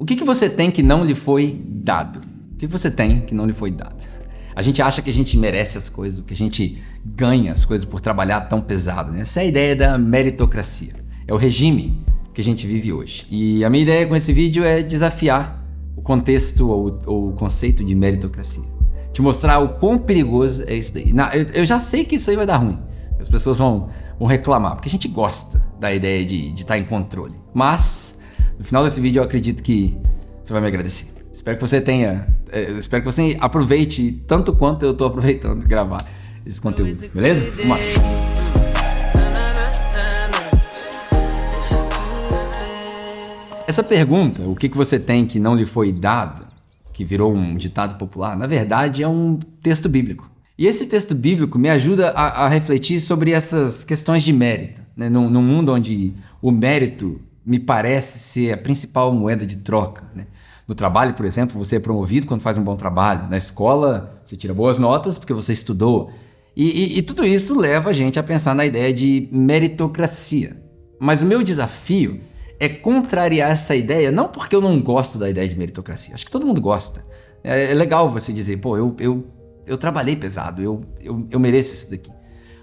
O que você tem que não lhe foi dado? O que você tem que não lhe foi dado? A gente acha que a gente merece as coisas, que a gente ganha as coisas por trabalhar tão pesado, né? Essa é a ideia da meritocracia. É o regime que a gente vive hoje. E a minha ideia com esse vídeo é desafiar o contexto ou o conceito de meritocracia. Te mostrar o quão perigoso é isso daí. Eu já sei que isso aí vai dar ruim. As pessoas vão reclamar, porque a gente gosta da ideia de estar em controle. Mas, no final desse vídeo, eu acredito que você vai me agradecer. Espero que você aproveite tanto quanto eu estou aproveitando de gravar esse conteúdo. Beleza? Vamos lá. Essa pergunta, o que você tem que não lhe foi dado, que virou um ditado popular, na verdade é um texto bíblico. E esse texto bíblico me ajuda a refletir sobre essas questões de mérito, né? Num mundo onde o mérito me parece ser a principal moeda de troca, né? No trabalho, por exemplo, você é promovido quando faz um bom trabalho. Na escola, você tira boas notas porque você estudou. E tudo isso leva a gente a pensar na ideia de meritocracia. Mas o meu desafio é contrariar essa ideia, não porque eu não gosto da ideia de meritocracia. Acho que todo mundo gosta. É legal você dizer, pô, eu trabalhei pesado, eu mereço isso daqui.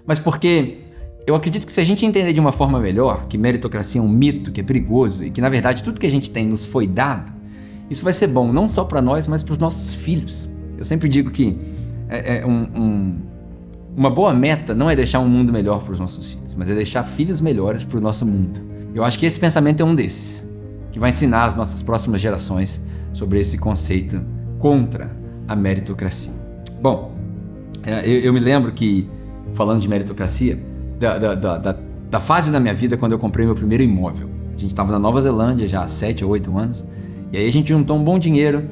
Mas porque eu acredito que se a gente entender de uma forma melhor que meritocracia é um mito, que é perigoso e que na verdade tudo que a gente tem nos foi dado, isso vai ser bom não só para nós, mas para os nossos filhos. Eu sempre digo que uma boa meta não é deixar um mundo melhor para os nossos filhos, mas é deixar filhos melhores para o nosso mundo. Eu acho que esse pensamento é um desses, que vai ensinar as nossas próximas gerações sobre esse conceito contra a meritocracia. Bom, eu me lembro que, falando de meritocracia, da fase da minha vida quando eu comprei meu primeiro imóvel. A gente estava na Nova Zelândia já há 7 ou 8 anos, e aí a gente juntou um bom dinheiro.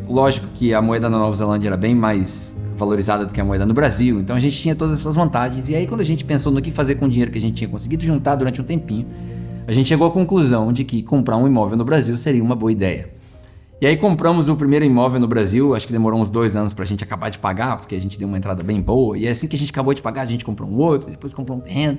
Lógico que a moeda na Nova Zelândia era bem mais valorizada do que a moeda no Brasil, então a gente tinha todas essas vantagens. E aí quando a gente pensou no que fazer com o dinheiro que a gente tinha conseguido juntar durante um tempinho, a gente chegou à conclusão de que comprar um imóvel no Brasil seria uma boa ideia. E aí compramos o primeiro imóvel no Brasil, acho que demorou uns 2 anos pra gente acabar de pagar, porque a gente deu uma entrada bem boa, e assim que a gente acabou de pagar, a gente comprou um outro, depois comprou um terreno.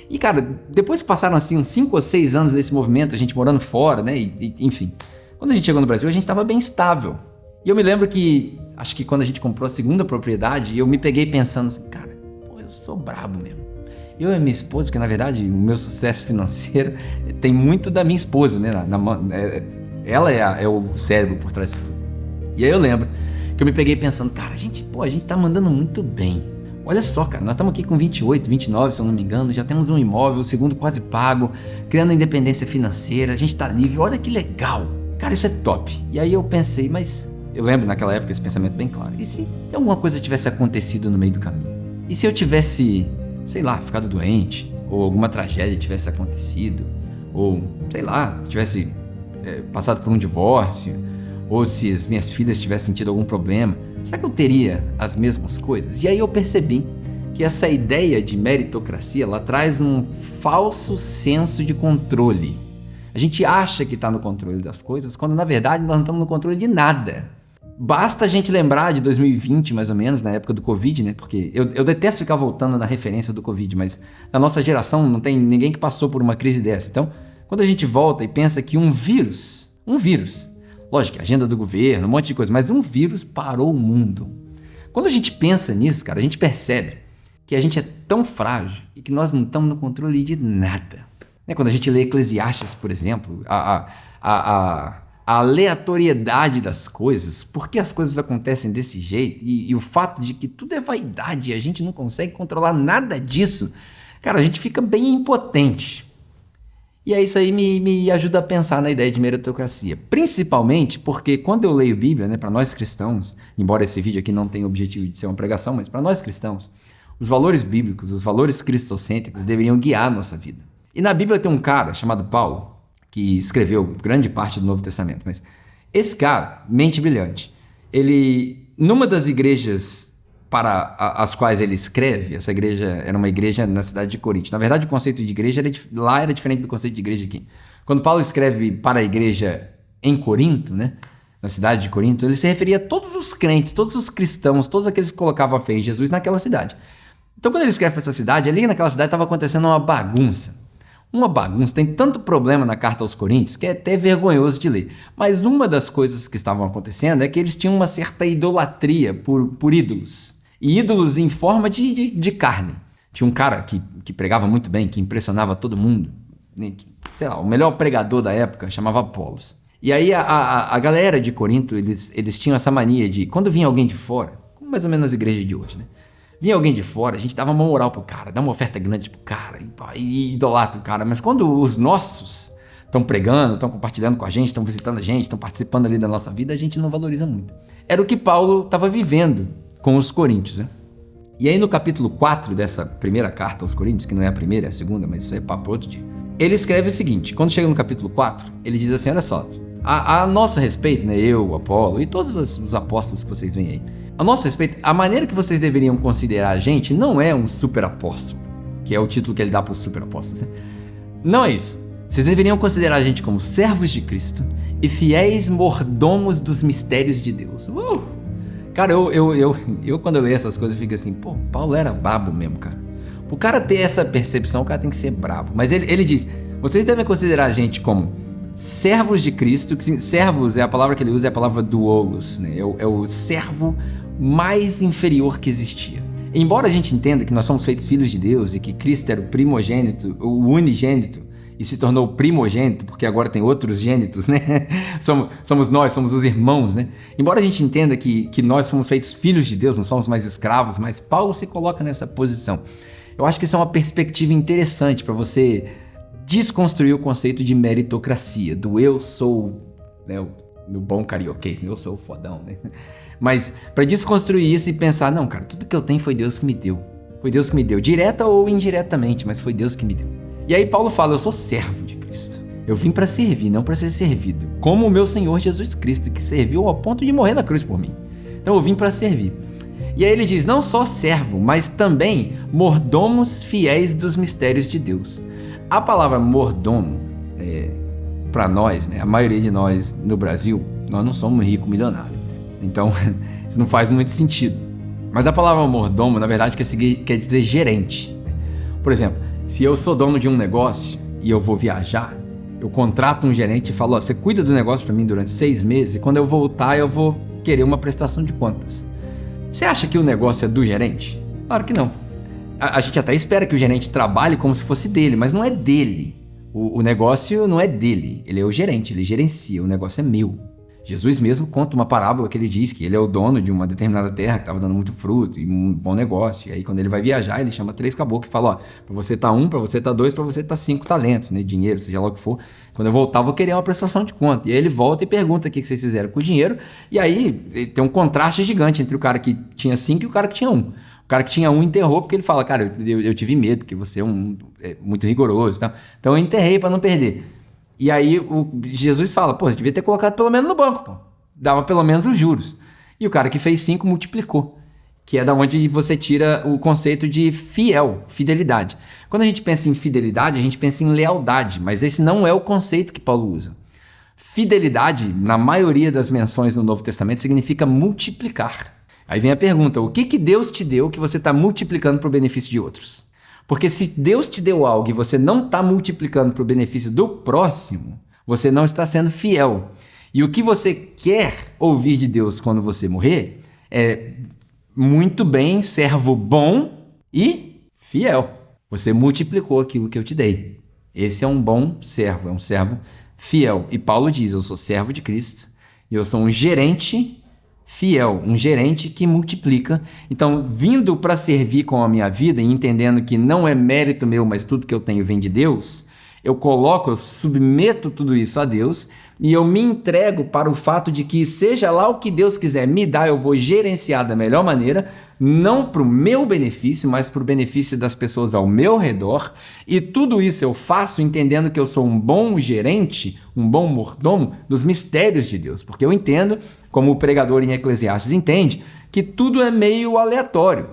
E cara, depois que passaram assim uns 5 ou 6 anos desse movimento, a gente morando fora, né, enfim, quando a gente chegou no Brasil, a gente tava bem estável. E eu me lembro que, acho que quando a gente comprou a segunda propriedade, eu me peguei pensando assim, cara, pô, eu sou brabo mesmo. Eu e minha esposa, porque na verdade o meu sucesso financeiro tem muito da minha esposa, né, ela é o cérebro por trás disso tudo. E aí eu lembro que eu me peguei pensando, cara, a gente tá mandando muito bem. Olha só, cara, nós estamos aqui com 28, 29, se eu não me engano, já temos um imóvel, o segundo quase pago, criando independência financeira, a gente tá livre, olha que legal. Cara, isso é top. E aí eu pensei, mas eu lembro naquela época esse pensamento bem claro. E se alguma coisa tivesse acontecido no meio do caminho? E se eu tivesse, sei lá, ficado doente? Ou alguma tragédia tivesse acontecido? Ou, sei lá, tivesse passado por um divórcio, ou se as minhas filhas tivessem tido algum problema, será que eu teria as mesmas coisas? E aí eu percebi que essa ideia de meritocracia, ela traz um falso senso de controle. A gente acha que está no controle das coisas, quando na verdade nós não estamos no controle de nada. Basta a gente lembrar de 2020, mais ou menos, na época do Covid, né? Porque eu detesto ficar voltando na referência do Covid, mas na nossa geração não tem ninguém que passou por uma crise dessa. Então, quando a gente volta e pensa que um vírus, lógico, agenda do governo, um monte de coisa, mas um vírus parou o mundo. Quando a gente pensa nisso, cara, a gente percebe que a gente é tão frágil e que nós não estamos no controle de nada. Quando a gente lê Eclesiastes, por exemplo, a aleatoriedade das coisas, por que as coisas acontecem desse jeito e o fato de que tudo é vaidade e a gente não consegue controlar nada disso, cara, a gente fica bem impotente. E aí isso aí me ajuda a pensar na ideia de meritocracia, principalmente porque quando eu leio Bíblia, né, para nós cristãos, embora esse vídeo aqui não tenha o objetivo de ser uma pregação, mas para nós cristãos, os valores bíblicos, os valores cristocêntricos deveriam guiar a nossa vida. E na Bíblia tem um cara chamado Paulo, que escreveu grande parte do Novo Testamento, mas esse cara, mente brilhante, ele, numa das igrejas para as quais ele escreve, essa igreja era uma igreja na cidade de Corinto. Na verdade, o conceito de igreja lá era diferente do conceito de igreja aqui. Quando Paulo escreve para a igreja em Corinto, né, na cidade de Corinto, ele se referia a todos os crentes, todos os cristãos, todos aqueles que colocavam a fé em Jesus naquela cidade. Então, quando ele escreve para essa cidade, ali naquela cidade estava acontecendo uma bagunça. uma bagunça, tem tanto problema na carta aos Coríntios que é até vergonhoso de ler. Mas uma das coisas que estavam acontecendo é que eles tinham uma certa idolatria por ídolos. E ídolos em forma de carne. Tinha um cara que pregava muito bem, que impressionava todo mundo. Sei lá, o melhor pregador da época chamava Apolos. E aí a galera de Corinto, eles tinham essa mania de, quando vinha alguém de fora, como mais ou menos as igrejas de hoje, né? Vinha alguém de fora, a gente dava uma moral pro cara, dá uma oferta grande pro cara, e idolatra o cara. Mas quando os nossos estão pregando, estão compartilhando com a gente, estão visitando a gente, estão participando ali da nossa vida, a gente não valoriza muito. Era o que Paulo estava vivendo com os coríntios, né? E aí no capítulo 4 dessa primeira carta aos Coríntios, que não é a primeira, é a segunda, mas isso é papo outro dia, ele escreve o seguinte, quando chega no capítulo 4, ele diz assim, olha só, a nosso respeito, né, eu, Apolo e todos os apóstolos que vocês veem aí, a nosso respeito, a maneira que vocês deveriam considerar a gente não é um super apóstolo, que é o título que ele dá para os super apóstolos, né? Não é isso. Vocês deveriam considerar a gente como servos de Cristo e fiéis mordomos dos mistérios de Deus. Cara, eu quando eu leio essas coisas, eu fico assim, pô, Paulo era brabo mesmo, cara. O cara ter essa percepção, o cara tem que ser brabo. Mas ele diz, vocês devem considerar a gente como servos de Cristo, que servos, é a palavra que ele usa, é a palavra doulos, né? É o servo mais inferior que existia. Embora a gente entenda que nós somos feitos filhos de Deus e que Cristo era o primogênito, o unigênito, e se tornou primogênito, porque agora tem outros gênitos, né? Somos nós, somos os irmãos, né? Embora a gente entenda que nós fomos feitos filhos de Deus, não somos mais escravos, mas Paulo se coloca nessa posição. Eu acho que isso é uma perspectiva interessante para você desconstruir o conceito de meritocracia, do eu sou, né, no bom carioquês, né? Eu sou o fodão, né? Mas para desconstruir isso e pensar, não, cara, tudo que eu tenho foi Deus que me deu. Foi Deus que me deu, direta ou indiretamente, mas foi Deus que me deu. E aí Paulo fala, eu sou servo de Cristo. Eu vim para servir, não para ser servido. Como o meu Senhor Jesus Cristo, que serviu ao ponto de morrer na cruz por mim. Então eu vim para servir. E aí ele diz, não só servo, mas também mordomos fiéis dos mistérios de Deus. A palavra mordomo, para nós, né, a maioria de nós no Brasil, nós não somos ricos milionários. Então, isso não faz muito sentido. Mas a palavra mordomo, na verdade, quer dizer gerente. Por exemplo, se eu sou dono de um negócio e eu vou viajar, eu contrato um gerente e falo, ó, você cuida do negócio para mim durante 6 meses e quando eu voltar eu vou querer uma prestação de contas. Você acha que o negócio é do gerente? Claro que não. A gente até espera que o gerente trabalhe como se fosse dele, mas não é dele. O negócio não é dele, ele é o gerente, ele gerencia, o negócio é meu. Jesus mesmo conta uma parábola que ele diz que ele é o dono de uma determinada terra que estava dando muito fruto e um bom negócio. E aí quando ele vai viajar, ele chama 3 caboclos e fala, ó, para você tá 1, para você tá 2, para você tá 5 talentos, né, dinheiro, seja lá o que for. Quando eu voltar, eu vou querer uma prestação de conta. E aí ele volta e pergunta o que vocês fizeram com o dinheiro. E aí tem um contraste gigante entre o cara que tinha 5 e o cara que tinha 1. O cara que tinha 1 enterrou porque ele fala, cara, eu tive medo, porque você é muito rigoroso, tá? Então eu enterrei para não perder. E aí Jesus fala, pô, você devia ter colocado pelo menos no banco, pô. Dava pelo menos os juros. E o cara que fez 5 multiplicou, que é da onde você tira o conceito de fidelidade. Quando a gente pensa em fidelidade, a gente pensa em lealdade, mas esse não é o conceito que Paulo usa. Fidelidade, na maioria das menções no Novo Testamento, significa multiplicar. Aí vem a pergunta, o que Deus te deu que você está multiplicando para o benefício de outros? Porque se Deus te deu algo e você não está multiplicando para o benefício do próximo, você não está sendo fiel. E o que você quer ouvir de Deus quando você morrer é muito bem, servo bom e fiel. Você multiplicou aquilo que eu te dei. Esse é um bom servo, é um servo fiel. E Paulo diz, eu sou servo de Cristo e eu sou um gerente fiel, um gerente que multiplica. Então, vindo para servir com a minha vida e entendendo que não é mérito meu, mas tudo que eu tenho vem de Deus, eu submeto tudo isso a Deus e eu me entrego para o fato de que seja lá o que Deus quiser me dar, eu vou gerenciar da melhor maneira, não para o meu benefício, mas para o benefício das pessoas ao meu redor. E tudo isso eu faço entendendo que eu sou um bom gerente, um bom mordomo dos mistérios de Deus, porque eu entendo, como o pregador em Eclesiastes entende, que tudo é meio aleatório,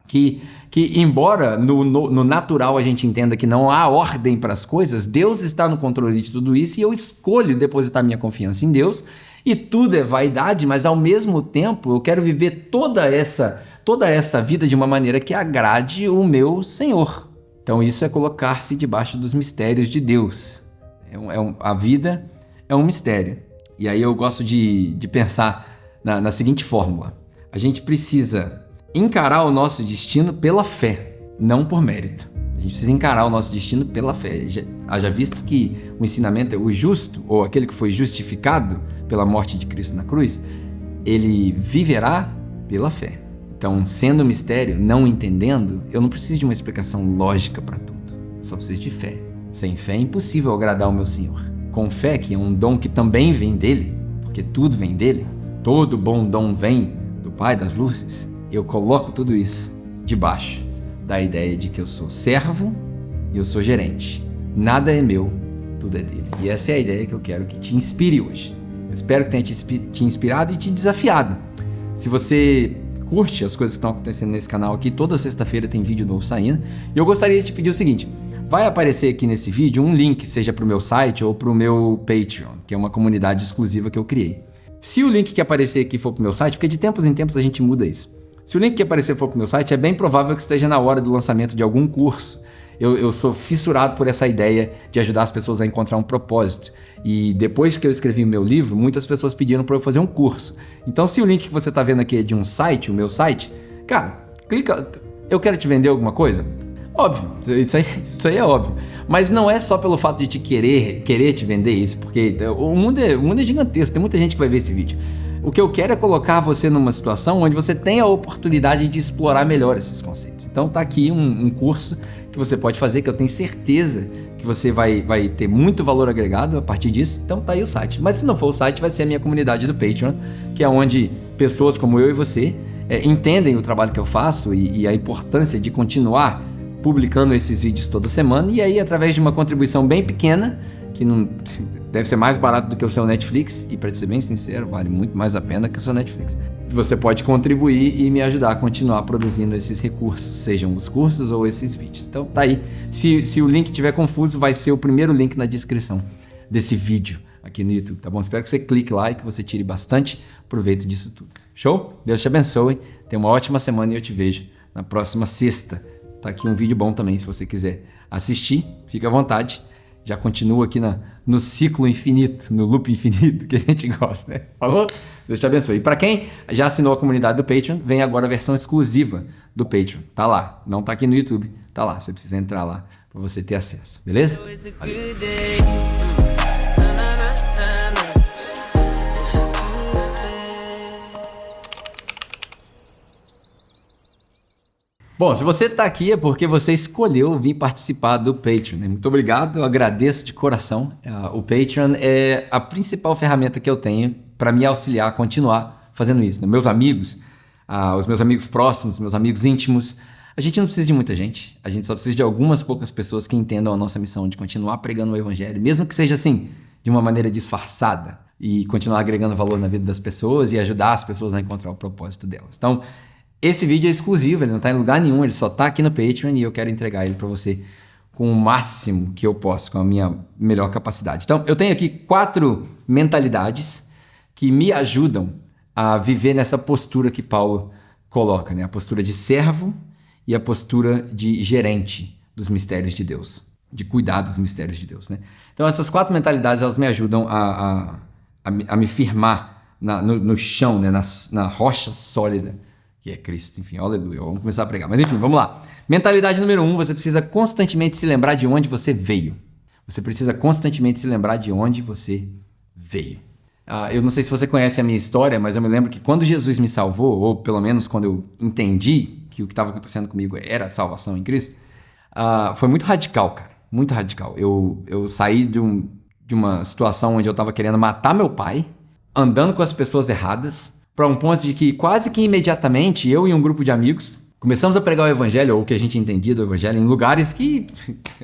que embora no natural a gente entenda que não há ordem para as coisas, Deus está no controle de tudo isso e eu escolho depositar minha confiança em Deus e tudo é vaidade, mas ao mesmo tempo eu quero viver toda essa vida de uma maneira que agrade o meu Senhor. Então isso é colocar-se debaixo dos mistérios de Deus. A vida é um mistério. E aí eu gosto de pensar na seguinte fórmula. A gente precisa encarar o nosso destino pela fé, não por mérito. A gente precisa encarar o nosso destino pela fé. Haja visto que o ensinamento é o justo, ou aquele que foi justificado pela morte de Cristo na cruz, ele viverá pela fé. Então, sendo um mistério, não entendendo, eu não preciso de uma explicação lógica para tudo. Eu só preciso de fé. Sem fé é impossível agradar o meu Senhor. Com fé, que é um dom que também vem dele, porque tudo vem dele, todo bom dom vem do Pai das luzes, eu coloco tudo isso debaixo da ideia de que eu sou servo e eu sou gerente. Nada é meu, tudo é dele. E essa é a ideia que eu quero que te inspire hoje. Eu espero que tenha te inspirado e te desafiado. Se você curte as coisas que estão acontecendo nesse canal aqui, toda sexta-feira tem vídeo novo saindo. E eu gostaria de te pedir o seguinte: vai aparecer aqui nesse vídeo um link, seja para o meu site ou para o meu Patreon, que é uma comunidade exclusiva que eu criei. Se o link que aparecer aqui for para o meu site, porque de tempos em tempos a gente muda isso. Se o link que aparecer for para o meu site, é bem provável que esteja na hora do lançamento de algum curso. Eu sou fissurado por essa ideia de ajudar as pessoas a encontrar um propósito. E depois que eu escrevi o meu livro, muitas pessoas pediram para eu fazer um curso. Então, se o link que você está vendo aqui é de um site, o meu site, cara, clica. Eu quero te vender alguma coisa? Óbvio, isso aí é óbvio. Mas não é só pelo fato de te querer te vender isso, porque o mundo é gigantesco, tem muita gente que vai ver esse vídeo. O que eu quero é colocar você numa situação onde você tem a oportunidade de explorar melhor esses conceitos. Então tá aqui um curso que você pode fazer, que eu tenho certeza que você vai ter muito valor agregado a partir disso. Então tá aí o site. Mas se não for o site, vai ser a minha comunidade do Patreon, que é onde pessoas como eu e você entendem o trabalho que eu faço e a importância de continuar publicando esses vídeos toda semana. E aí, através de uma contribuição bem pequena, que não deve ser mais barato do que o seu Netflix, e para ser bem sincero, vale muito mais a pena que o seu Netflix. Você pode contribuir e me ajudar a continuar produzindo esses recursos, sejam os cursos ou esses vídeos. Então tá aí. Se o link estiver confuso, vai ser o primeiro link na descrição desse vídeo aqui no YouTube, tá bom? Espero que você clique lá e que você tire bastante proveito disso tudo. Show? Deus te abençoe, tenha uma ótima semana e eu te vejo na próxima sexta. Tá aqui um vídeo bom também, se você quiser assistir, fica à vontade. Já continua aqui no ciclo infinito, no loop infinito que a gente gosta, né? Falou? Deus te abençoe. E para quem já assinou a comunidade do Patreon, vem agora a versão exclusiva do Patreon. Tá lá, não tá aqui no YouTube, tá lá. Você precisa entrar lá para você ter acesso, beleza? Valeu. Bom, se você está aqui é porque você escolheu vir participar do Patreon, né? Muito obrigado, eu agradeço de coração. O Patreon é a principal ferramenta que eu tenho para me auxiliar a continuar fazendo isso, né? Meus amigos, os meus amigos próximos, meus amigos íntimos, a gente não precisa de muita gente, a gente só precisa de algumas poucas pessoas que entendam a nossa missão de continuar pregando o Evangelho, mesmo que seja assim, de uma maneira disfarçada, e continuar agregando valor na vida das pessoas e ajudar as pessoas a encontrar o propósito delas. Então, esse vídeo é exclusivo, ele não está em lugar nenhum, ele só está aqui no Patreon e eu quero entregar ele para você com o máximo que eu posso, com a minha melhor capacidade. Então, eu tenho aqui 4 mentalidades que me ajudam a viver nessa postura que Paulo coloca, né? A postura de servo e a postura de gerente dos mistérios de Deus, de cuidar dos mistérios de Deus, né? Então, essas 4 mentalidades, elas me ajudam a me firmar no chão, né? Na rocha sólida, que é Cristo, enfim, aleluia, vamos começar a pregar. Mas enfim, vamos lá. Mentalidade número 1, você precisa constantemente se lembrar de onde você veio. Você precisa constantemente se lembrar de onde você veio. Eu não sei se você conhece a minha história, mas eu me lembro que quando Jesus me salvou, ou pelo menos quando eu entendi que o que estava acontecendo comigo era a salvação em Cristo, foi muito radical, cara, muito radical. Eu saí de uma situação onde eu estava querendo matar meu pai, andando com as pessoas erradas, para um ponto de que quase que imediatamente eu e um grupo de amigos começamos a pregar o Evangelho, ou o que a gente entendia do Evangelho, em lugares que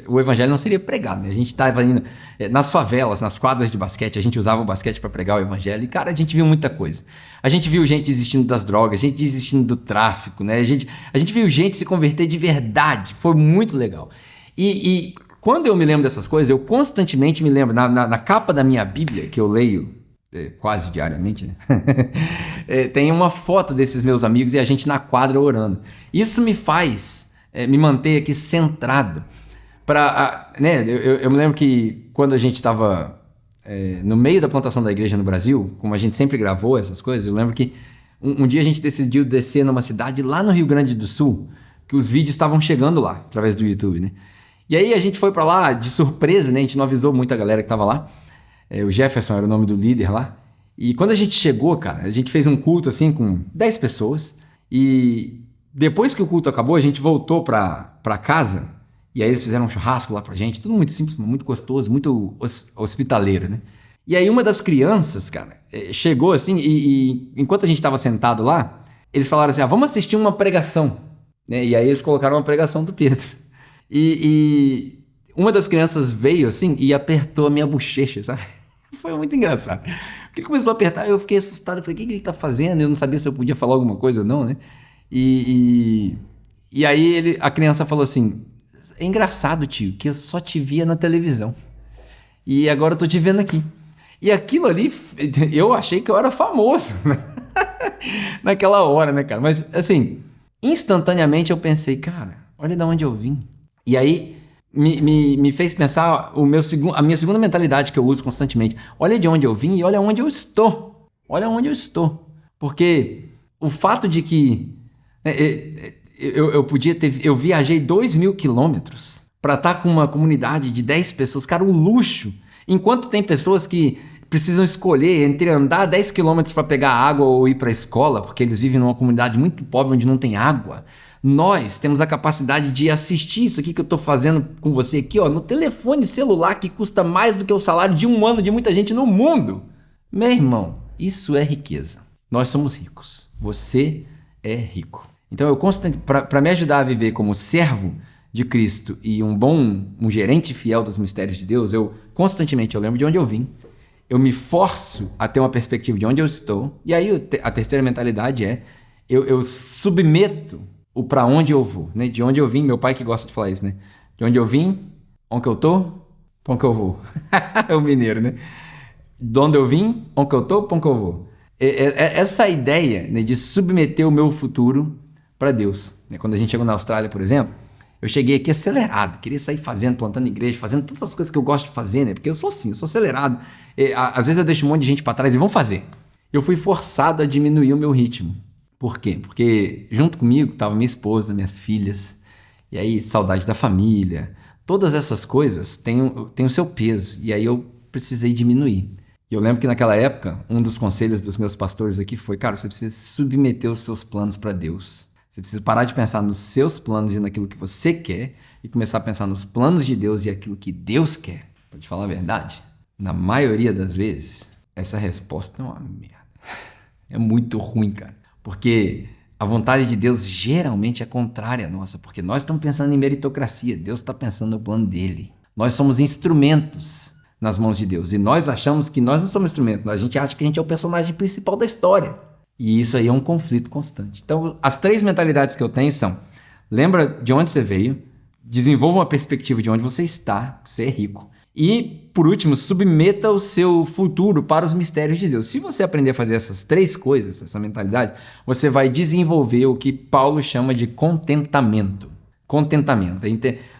o Evangelho não seria pregado, né? A gente estava indo nas favelas, nas quadras de basquete, a gente usava o basquete para pregar o Evangelho e, cara, a gente viu muita coisa. A gente viu gente desistindo das drogas, gente desistindo do tráfico, né? A gente viu gente se converter de verdade, foi muito legal. E quando eu me lembro dessas coisas, eu constantemente me lembro, na capa da minha Bíblia, que eu leio quase diariamente, né? Tem uma foto desses meus amigos e a gente na quadra orando. Isso me faz me manter aqui centrado. Né, eu me lembro que quando a gente estava no meio da plantação da igreja no Brasil, como a gente sempre gravou essas coisas, eu lembro que um dia a gente decidiu descer numa cidade lá no Rio Grande do Sul, que os vídeos estavam chegando lá, através do YouTube, né? E aí a gente foi pra lá de surpresa, né? A gente não avisou muita galera que tava lá. O Jefferson era o nome do líder lá. E quando a gente chegou, cara, a gente fez um culto assim com 10 pessoas. E depois que o culto acabou, a gente voltou pra casa. E aí eles fizeram um churrasco lá pra gente. Tudo muito simples, muito gostoso, muito hospitaleiro, né? E aí uma das crianças, cara, chegou assim e enquanto a gente tava sentado lá, eles falaram assim, vamos assistir uma pregação, né? E aí eles colocaram uma pregação do Pedro. E uma das crianças veio assim e apertou a minha bochecha, sabe? Foi muito engraçado. Porque ele começou a apertar, eu fiquei assustado. Eu falei, o que ele tá fazendo? Eu não sabia se eu podia falar alguma coisa ou não, né? E aí a criança falou assim, é engraçado, tio, que eu só te via na televisão. E agora eu tô te vendo aqui. E aquilo ali, eu achei que eu era famoso, né? Naquela hora, né, cara? Mas, assim, instantaneamente eu pensei, cara, olha de onde eu vim. E aí me fez pensar a minha segunda mentalidade que eu uso constantemente. Olha de onde eu vim e olha onde eu estou. Olha onde eu estou. Porque o fato de que eu viajei 2.000 quilômetros para estar com uma comunidade de 10 pessoas. Cara, o luxo. Enquanto tem pessoas que precisam escolher entre andar 10 quilômetros para pegar água ou ir para a escola, porque eles vivem numa comunidade muito pobre onde não tem água. Nós temos a capacidade de assistir isso aqui que eu estou fazendo com você aqui, ó, no telefone celular que custa mais do que o salário de um ano de muita gente no mundo. Meu irmão, isso é riqueza. Nós somos ricos. Você é rico. Então, para me ajudar a viver como servo de Cristo e um gerente fiel dos mistérios de Deus, eu lembro de onde eu vim. Eu me forço a ter uma perspectiva de onde eu estou. E aí a terceira mentalidade eu submeto o para onde eu vou, né? De onde eu vim, meu pai que gosta de falar isso, né? De onde eu vim, onde eu tô, pra onde eu vou. É o mineiro, né? De onde eu vim, onde eu tô, pra onde eu vou. Essa ideia, né, de submeter o meu futuro para Deus. Né? Quando a gente chegou na Austrália, por exemplo, eu cheguei aqui acelerado, queria sair plantando igreja, fazendo todas as coisas que eu gosto de fazer, né? Porque eu sou assim, eu sou acelerado. Às vezes eu deixo um monte de gente para trás e vão fazer. Eu fui forçado a diminuir o meu ritmo. Por quê? Porque junto comigo estava minha esposa, minhas filhas, e aí saudade da família. Todas essas coisas têm o seu peso, e aí eu precisei diminuir. E eu lembro que naquela época, um dos conselhos dos meus pastores aqui foi, cara, você precisa submeter os seus planos para Deus. Você precisa parar de pensar nos seus planos e naquilo que você quer e começar a pensar nos planos de Deus e aquilo que Deus quer. Pra te falar a verdade, na maioria das vezes, essa resposta é uma merda. É muito ruim, cara. Porque a vontade de Deus geralmente é contrária à nossa, porque nós estamos pensando em meritocracia, Deus está pensando no plano dele. Nós somos instrumentos nas mãos de Deus e nós achamos que nós não somos instrumentos, a gente acha que a gente é o personagem principal da história. E isso aí é um conflito constante. Então, as 3 mentalidades que eu tenho são: lembra de onde você veio, desenvolva uma perspectiva de onde você está, você é rico. E, por último, submeta o seu futuro para os mistérios de Deus. Se você aprender a fazer essas 3 coisas, essa mentalidade, você vai desenvolver o que Paulo chama de contentamento. Contentamento.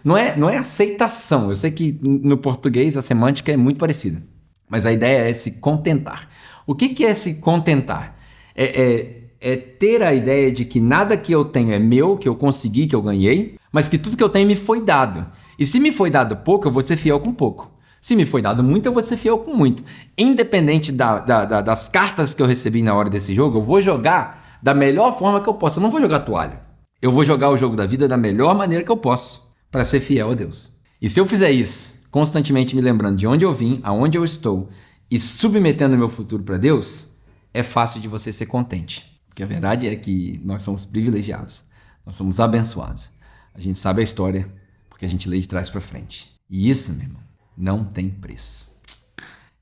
Não é aceitação. Eu sei que no português a semântica é muito parecida, mas a ideia é se contentar. O que é se contentar? É ter a ideia de que nada que eu tenho é meu, que eu consegui, que eu ganhei, mas que tudo que eu tenho me foi dado. E se me foi dado pouco, eu vou ser fiel com pouco. Se me foi dado muito, eu vou ser fiel com muito. Independente das cartas que eu recebi na hora desse jogo, eu vou jogar da melhor forma que eu posso. Eu não vou jogar toalha. Eu vou jogar o jogo da vida da melhor maneira que eu posso para ser fiel a Deus. E se eu fizer isso, constantemente me lembrando de onde eu vim, aonde eu estou e submetendo meu futuro para Deus, é fácil de você ser contente. Porque a verdade é que nós somos privilegiados. Nós somos abençoados. A gente sabe a história porque a gente lê de trás para frente. E isso, meu irmão, não tem preço.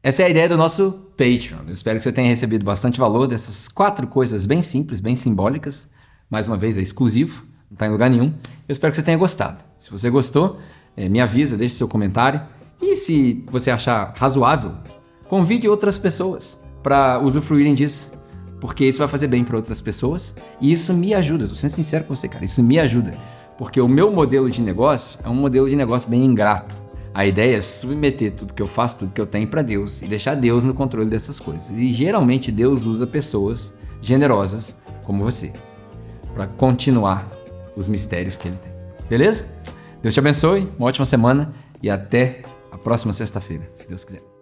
Essa é a ideia do nosso Patreon. Eu espero que você tenha recebido bastante valor dessas 4 coisas bem simples, bem simbólicas. Mais uma vez, é exclusivo, não está em lugar nenhum. Eu espero que você tenha gostado. Se você gostou, me avisa, deixe seu comentário. E se você achar razoável, convide outras pessoas para usufruírem disso. Porque isso vai fazer bem para outras pessoas. E isso me ajuda, estou sendo sincero com você, cara. Isso me ajuda. Porque o meu modelo de negócio é um modelo de negócio bem ingrato. A ideia é submeter tudo que eu faço, tudo que eu tenho para Deus e deixar Deus no controle dessas coisas. E geralmente Deus usa pessoas generosas como você para continuar os mistérios que Ele tem. Beleza? Deus te abençoe, uma ótima semana e até a próxima sexta-feira, se Deus quiser.